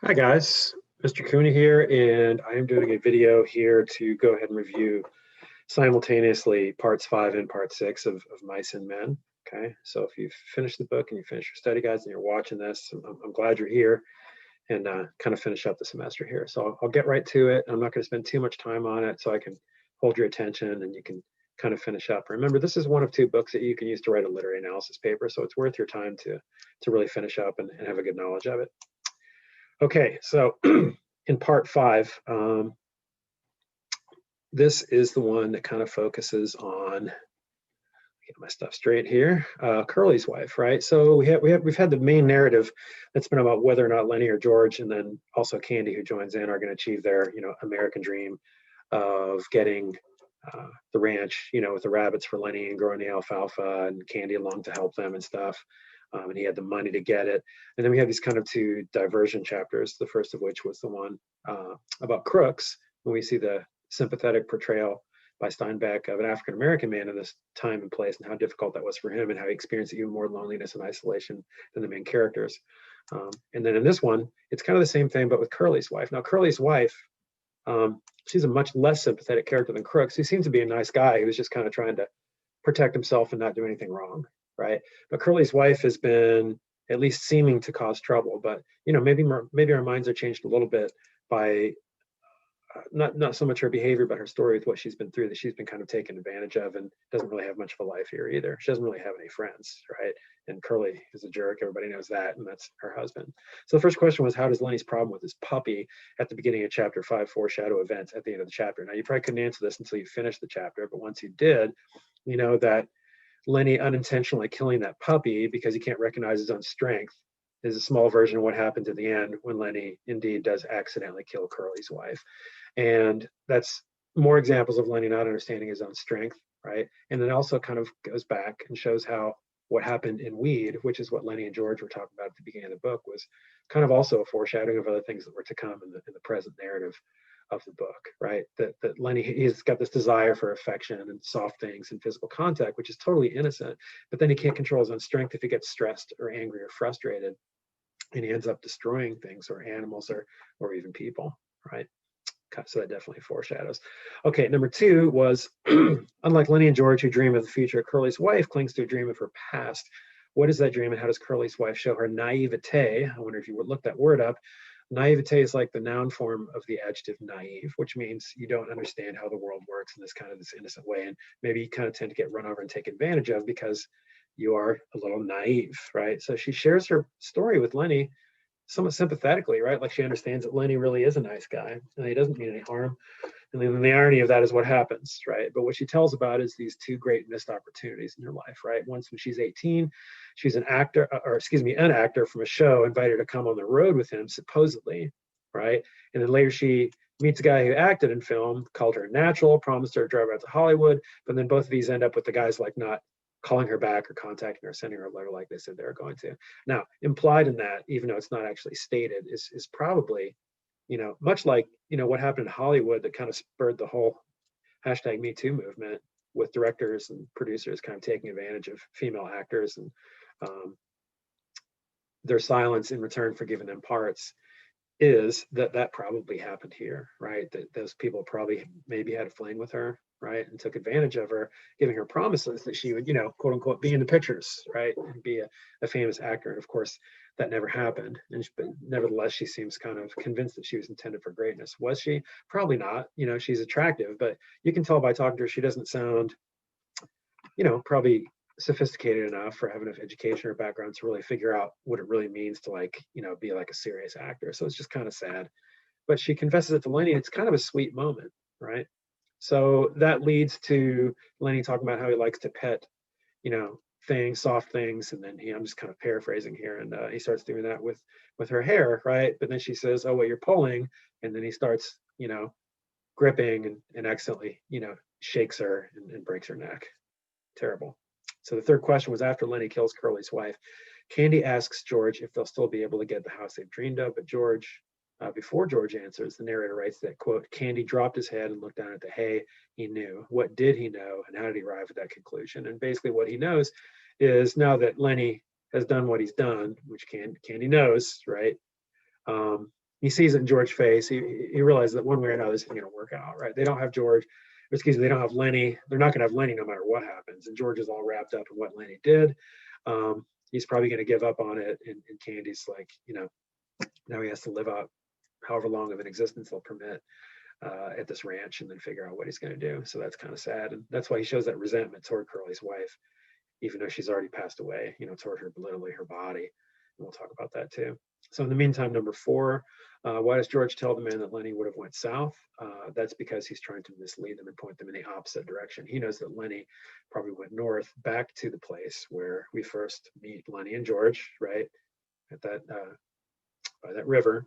Hi guys, Mr. Cooney here, and I am doing a video here to go ahead and review simultaneously parts 5 and part 6 of Mice and Men. Okay, so if you've finished the book and you finished your study guides and you're watching this, I'm glad you're here and kind of finish up the semester here. So I'll get right to it. I'm not going to spend too much time on it so I can hold your attention and you can kind of finish up. Remember, this is one of two books that you can use to write a literary analysis paper, so it's worth your time to really finish up and have a good knowledge of it. Okay, so in part 5, this is the one that kind of focuses on, get my stuff straight here, Curly's wife, right? So we've had the main narrative that's been about whether or not Lenny or George, and then also Candy, who joins in, are going to achieve their American dream of getting the ranch, with the rabbits for Lenny and growing the alfalfa, and Candy along to help them and stuff. And he had the money to get it. And then we have these kind of two diversion chapters, the first of which was the one about Crooks, when we see the sympathetic portrayal by Steinbeck of an African-American man in this time and place, and how difficult that was for him, and how he experienced even more loneliness and isolation than the main characters. And then in this one, it's kind of the same thing, but with Curly's wife. Now, Curly's wife, she's a much less sympathetic character than Crooks. He seems to be a nice guy. He was just kind of trying to protect himself and not do anything wrong, right? But Curly's wife has been at least seeming to cause trouble. But maybe our minds are changed a little bit by not so much her behavior, but her story with what she's been through, that she's been kind of taken advantage of and doesn't really have much of a life here either. She doesn't really have any friends, right? And Curly is a jerk. Everybody knows that, and that's her husband. So the first question was, how does Lenny's problem with his puppy at the beginning of chapter 5 foreshadow events at the end of the chapter? Now, you probably couldn't answer this until you finished the chapter, but once you did, you know that Lenny unintentionally killing that puppy because he can't recognize his own strength is a small version of what happens at the end when Lenny indeed does accidentally kill Curly's wife. And that's more examples of Lenny not understanding his own strength, right? And then also kind of goes back and shows how what happened in Weed, which is what Lenny and George were talking about at the beginning of the book, was kind of also a foreshadowing of other things that were to come in the present narrative of the book, right? That Lenny, he's got this desire for affection and soft things and physical contact, which is totally innocent, but then he can't control his own strength if he gets stressed or angry or frustrated, and he ends up destroying things or animals or even people, right? So that definitely foreshadows. Okay, number 2 was, unlike Lenny and George, who dream of the future, Curly's wife clings to a dream of her past. What is that dream, and how does Curly's wife show her naivete? I wonder if you would look that word up. Naivete is like the noun form of the adjective naive, which means you don't understand how the world works in this innocent way, and maybe you kind of tend to get run over and taken advantage of because you are a little naive, right? So she shares her story with Lenny somewhat sympathetically, right? Like she understands that Lenny really is a nice guy and he doesn't mean any harm. And then the irony of that is what happens, right? But what she tells about is these two great missed opportunities in her life, right? Once when she's 18, she's an actor from a show invited her to come on the road with him, supposedly, right? And then later she meets a guy who acted in film, called her natural, promised her to drive out to Hollywood, but then both of these end up with the guys like not calling her back or contacting her, sending her a letter like they said they were going to. Now, implied in that, even though it's not actually stated, is probably, much like, what happened in Hollywood that kind of spurred the whole hashtag Me Too movement, with directors and producers kind of taking advantage of female actors and their silence in return for giving them parts, is that probably happened here, right? That those people probably maybe had a fling with her, right, and took advantage of her, giving her promises that she would, quote unquote, be in the pictures, right, and be a famous actor. And of course, that never happened. But nevertheless, she seems kind of convinced that she was intended for greatness. Was she? Probably not. She's attractive, but you can tell by talking to her, she doesn't sound, probably sophisticated enough or have enough education or background to really figure out what it really means to be like a serious actor. So it's just kind of sad. But she confesses it to Lenny. It's kind of a sweet moment, right? So that leads to Lenny talking about how he likes to pet, things, soft things, and then I'm just kind of paraphrasing here, and he starts doing that with her hair, right? But then she says, "Oh, well, you're pulling," and then he starts, gripping and accidentally, shakes her and breaks her neck. Terrible. So the third question was, after Lenny kills Curly's wife, Candy asks George if they'll still be able to get the house they've dreamed of, but before George answers, the narrator writes that, quote, Candy dropped his head and looked down at the hay. He knew. What did he know, and how did he arrive at that conclusion? And basically what he knows is, now that Lenny has done what he's done, which Candy knows, right? he sees it in George's face. He realizes that one way or another this isn't going to work out, right? They don't have George, excuse me, they don't have Lenny. They're not going to have Lenny no matter what happens. And George is all wrapped up in what Lenny did. He's probably going to give up on it. And Candy's like, now he has to live out however long of an existence they'll permit at this ranch and then figure out what he's going to do. So that's kind of sad. And that's why he shows that resentment toward Curly's wife, even though she's already passed away, toward her, literally her body. And we'll talk about that too. So in the meantime, number 4, why does George tell the man that Lenny would have went south? That's because he's trying to mislead them and point them in the opposite direction. He knows that Lenny probably went north back to the place where we first meet Lenny and George, right? At that, by that river.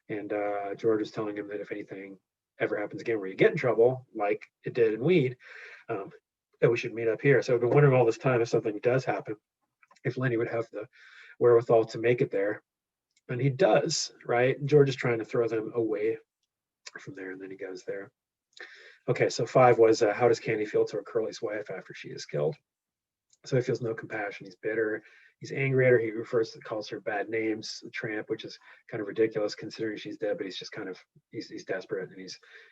And George is telling him that if anything ever happens again where you get in trouble, like it did in Weed, that we should meet up here. So I've been wondering all this time if something does happen, if Lenny would have the wherewithal to make it there. And he does, right? George is trying to throw them away from there, and then he goes there. Okay, so 5 was how does Candy feel toward Curly's wife after she is killed? So he feels no compassion. He's bitter. He's angry at her. He calls her bad names, a tramp, which is kind of ridiculous considering she's dead. But he's just kind of he's desperate and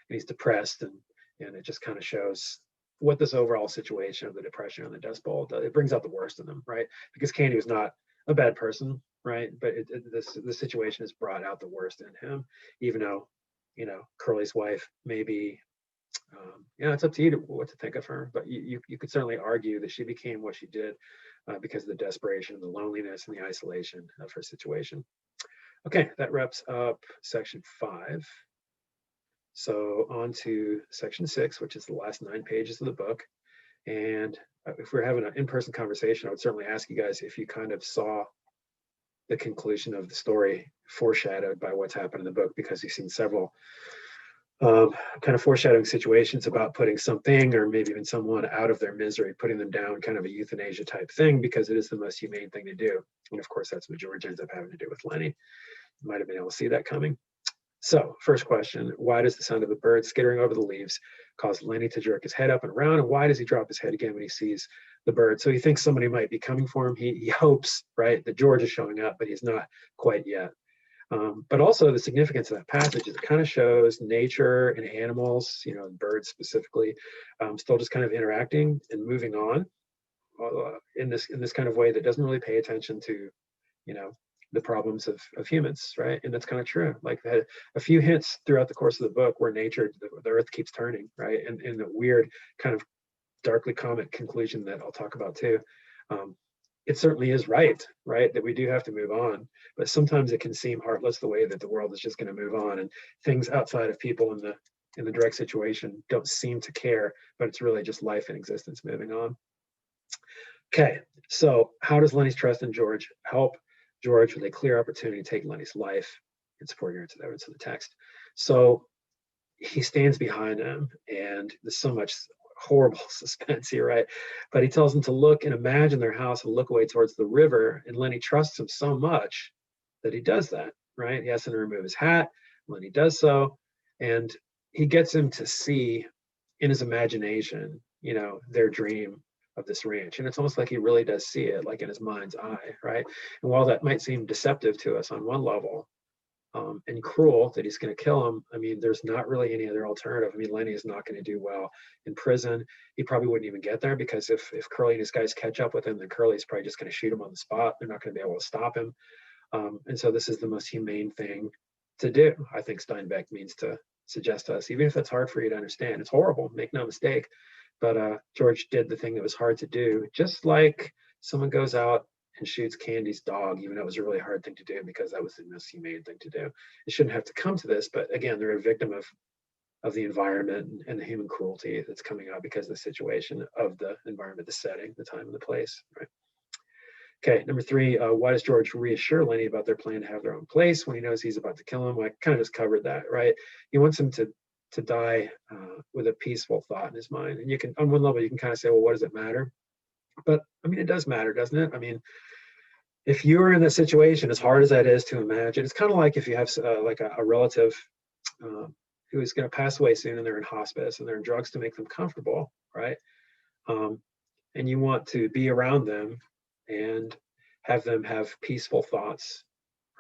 he's depressed, and it just kind of shows what this overall situation of the depression and the Dust Bowl does. It brings out the worst in them, right? Because Candy was not a bad person, right? But the situation has brought out the worst in him, even though Curly's wife maybe. It's up to you what to think of her, but you could certainly argue that she became what she did because of the desperation and the loneliness and the isolation of her situation. Okay, that wraps up section 5. So on to section 6, which is the last 9 pages of the book. And if we're having an in-person conversation, I would certainly ask you guys if you kind of saw the conclusion of the story foreshadowed by what's happened in the book, because you've seen several kind of foreshadowing situations about putting something or maybe even someone out of their misery, putting them down, kind of a euthanasia type thing, because it is the most humane thing to do. And of course, that's what George ends up having to do with Lenny. You might have been able to see that coming. So first question, why does the sound of a bird skittering over the leaves cause Lenny to jerk his head up and around? And why does he drop his head again when he sees the bird? So he thinks somebody might be coming for him. He hopes, right, that George is showing up, but he's not quite yet. But also the significance of that passage is it kind of shows nature and animals, birds specifically, still just kind of interacting and moving on in this kind of way that doesn't really pay attention to, the problems of humans, right? And that's kind of true. Like a few hints throughout the course of the book where nature, the earth keeps turning, right? And the weird kind of darkly comic conclusion that I'll talk about too. It certainly is right, that we do have to move on, but sometimes it can seem heartless the way that the world is just going to move on, and things outside of people in the direct situation don't seem to care, but it's really just life and existence moving on. Okay, so how does Lenny's trust in George help George with a clear opportunity to take Lenny's life? It's 4 years to evidence in the text. So he stands behind him, and there's so much horrible suspense here, right? But he tells him to look and imagine their house and look away towards the river. And Lenny trusts him so much that he does that, right? He has to remove his hat. Lenny does so. And he gets him to see in his imagination, their dream of this ranch. And it's almost like he really does see it, like in his mind's eye, right? And while that might seem deceptive to us on one level, and cruel that he's going to kill him, I mean, there's not really any other alternative. I mean, Lenny is not going to do well in prison. He probably wouldn't even get there, because if Curly and his guys catch up with him, then Curly's probably just going to shoot him on the spot. They're not going to be able to stop him. And so this is the most humane thing to do, I think Steinbeck means to suggest to us, even if that's hard for you to understand. It's horrible, make no mistake. But George did the thing that was hard to do, just like someone goes out and shoots Candy's dog, even though it was a really hard thing to do, because that was the most humane thing to do. It shouldn't have to come to this, but again, they're a victim of the environment and the human cruelty that's coming out because of the situation of the environment, the setting, the time, and the place, right? Okay, number 3, why does George reassure Lenny about their plan to have their own place when he knows he's about to kill him? Well, I kind of just covered that, right? He wants him to die with a peaceful thought in his mind. And you can, on one level, you can kind of say, well, what does it matter? But I mean, it does matter, doesn't it? I mean, if you're in that situation, as hard as that is to imagine, it's kind of like if you have like a relative who is going to pass away soon, and they're in hospice and they're in drugs to make them comfortable, right? And you want to be around them and have them have peaceful thoughts,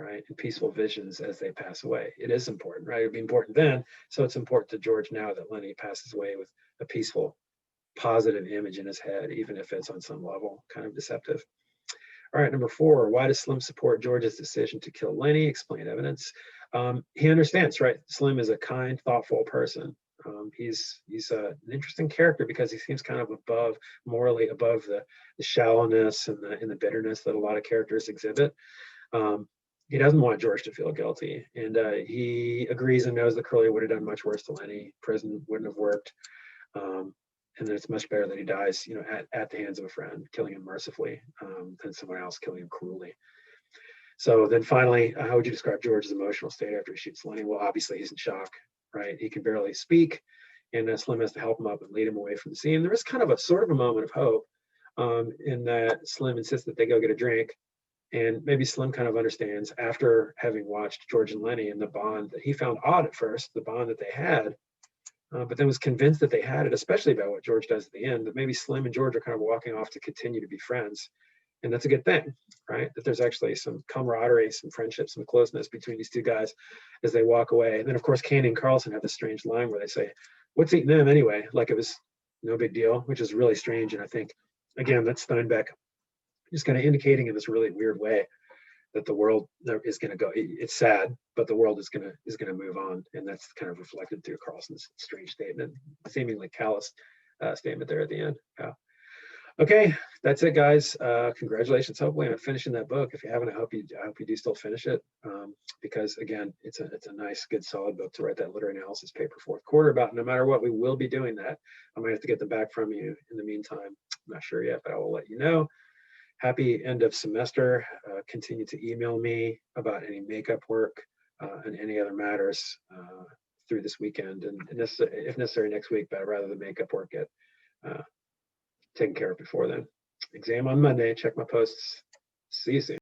right? And peaceful visions as they pass away. It is important, right? It'd be important then. So it's important to George now that Lenny passes away with a peaceful, positive image in his head, even if it's on some level kind of deceptive. All right, number 4, why does Slim support George's decision to kill Lenny? Explain evidence. He understands, right? Slim is a kind, thoughtful person. He's an interesting character because he seems kind of morally above the shallowness and the bitterness that a lot of characters exhibit. He doesn't want George to feel guilty, and he agrees and knows that Curly would have done much worse to Lenny. Prison wouldn't have worked. And then it's much better that he dies, at the hands of a friend, killing him mercifully, than someone else killing him cruelly. So then finally, how would you describe George's emotional state after he shoots Lenny? Well, obviously he's in shock, right? He can barely speak, and Slim has to help him up and lead him away from the scene. There is kind of a sort of a moment of hope, in that Slim insists that they go get a drink, and maybe Slim kind of understands after having watched George and Lenny and the bond that he found odd at first, the bond that they had, but then was convinced that they had it, especially about what George does at the end, that maybe Slim and George are kind of walking off to continue to be friends. And that's a good thing, right? That there's actually some camaraderie, some friendship, some closeness between these two guys as they walk away. And then, of course, Candy and Carlson have this strange line where they say, "What's eating them anyway?" Like it was no big deal, which is really strange. And I think, again, that's Steinbeck just kind of indicating in this really weird way that the world is going to go. It's sad, but the world is going to move on, and that's kind of reflected through Carlson's strange statement, seemingly callous statement there at the end. Yeah. Okay, that's it, guys. Congratulations. Hopefully, I'm finishing that book. If you haven't, I hope you do still finish it, because again, it's a nice, good, solid book to write that literary analysis paper fourth quarter about. No matter what, we will be doing that. I might have to get them back from you in the meantime. I'm not sure yet, but I will let you know. Happy end of semester. Continue to email me about any makeup work and any other matters through this weekend, and if necessary next week, but I'd rather the makeup work get taken care of before then. Exam on Monday. Check my posts. See you soon.